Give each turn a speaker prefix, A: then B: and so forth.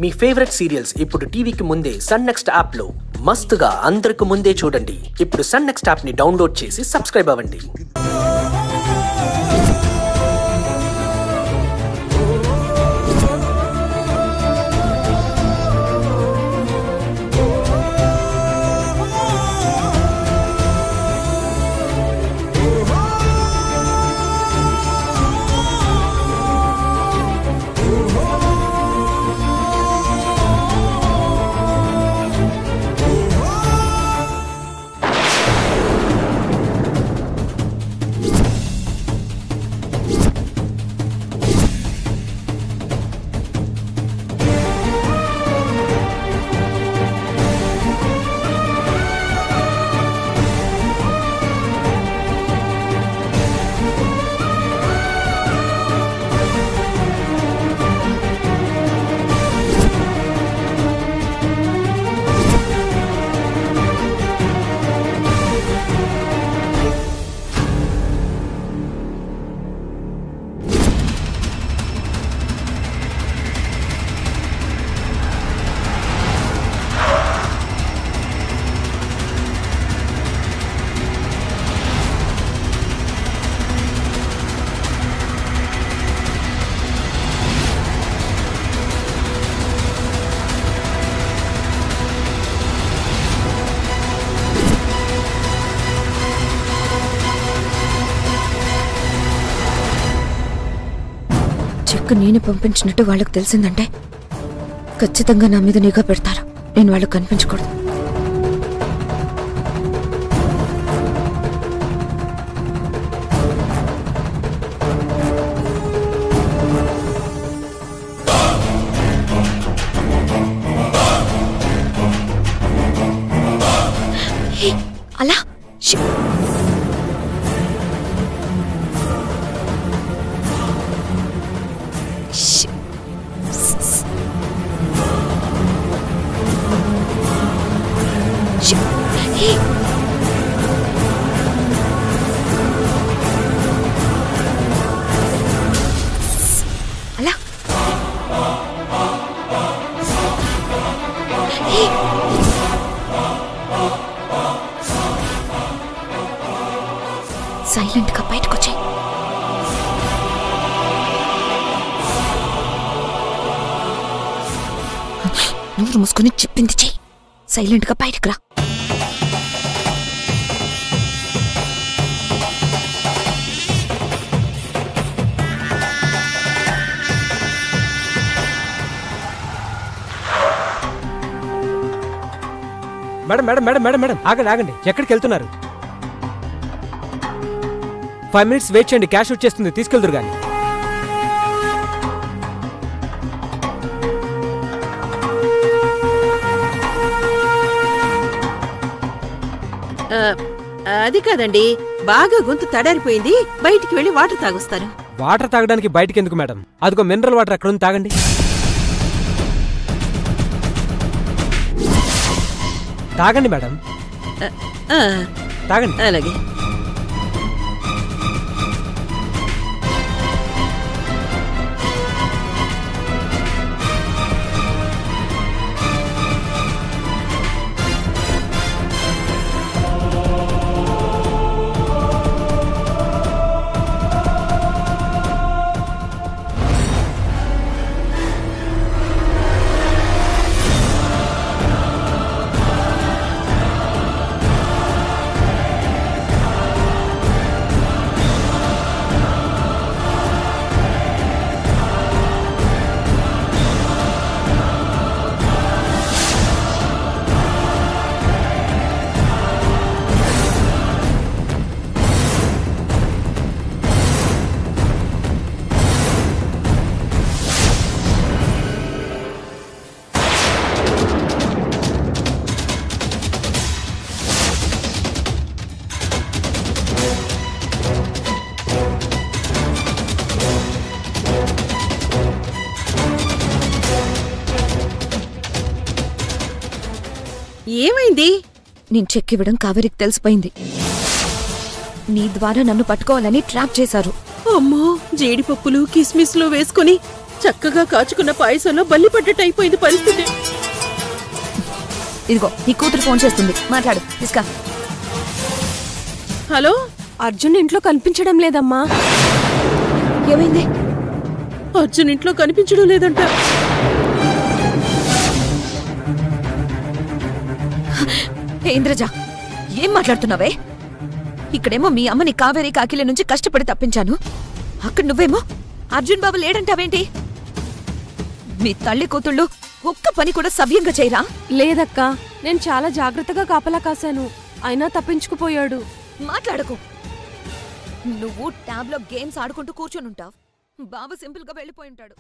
A: మీ favourite serials ఇప్పుడు టీవీకి ముందే సన్ నెక్స్ట్ యాప్ లో మస్తుగా అందరికి ముందే చూడండి. ఇప్పుడు సన్ నెక్స్ట్ యాప్ ని డౌన్లోడ్ చేసి సబ్స్క్రైబ్ అవ్వండి.
B: నేను పంపించినట్టు వాళ్ళకి తెలిసిందంటే ఖచ్చితంగా నా మీద నిఘా పెడతారు. నేను వాళ్ళకి కనిపించకూడదు. అలా సైలెంట్ గా బయటకు వచ్చాయి. నోరు మూసుకొని చెప్పింది చెయ్యి. సైలెంట్ గా బయటకు రా.
C: Madam madam madam madam madam ఆగండి ఆగండి. ఎక్కడికి వెళ్తున్నారు? 5 minutes వెయిట్ చేయండి. క్యాష్ వచ్చేస్తుంది, తీసుకెళ్తురు కానీ.
D: అది కాదండి, బాగా గొంతు తడారిపోయింది. బయటికి వెళ్ళి వాటర్ తాగొస్తారు.
C: వాటర్ తాగడానికి బయటికి ఎందుకు మేడం? అదిగో మినరల్ వాటర్ అక్కడ ఉంది, తాగండి. తాగండి మేడం, తాగండి.
D: అలాగే. ఏమైంది?
B: నేను చెక్ ఇవ్వడం కావేరికి తెలిసిపోయింది. నీ ద్వారా నన్ను పట్టుకోవాలని ట్రాప్ చేశారు.
D: అమ్మో, జీడిపప్పులు కిస్మిస్లు వేసుకుని చక్కగా కాచుకున్న పాయసంలో బల్లి పడ్డట్టు అయిపోయింది పరిస్థితి.
B: ఇదిగో నీ కూతురు ఫోన్ చేస్తుంది, మాట్లాడు. తీసుకా.
D: హలో,
E: అర్జున్ ఇంట్లో కనిపించడం లేదమ్మా.
B: ఏమైంది?
D: అర్జున్ ఇంట్లో కనిపించడం లేదంట.
B: ఇంద్రజ, ఏం మాట్లాడుతున్నావే? ఇక్కడేమో మీ అమ్మని కావేరి కాకిల నుంచి కష్టపడి తప్పించాను, అక్కడ నువ్వేమో అర్జున్ బాబు లేడంటావేంటి? మీ తల్లి కూతుళ్ళు ఒక్క పని కూడా సవ్యంగా చేయరా?
E: లేదక్కా, నేను చాలా జాగ్రత్తగా కాపలా కాశాను, అయినా తప్పించుకుపోయాడు.
B: మాట్లాడకు. నువ్వు ట్యాబ్లో గేమ్స్ ఆడుకుంటూ కూర్చొని ఉంటావు, బాబు సింపుల్ గా వెళ్ళిపోయి ఉంటాడు.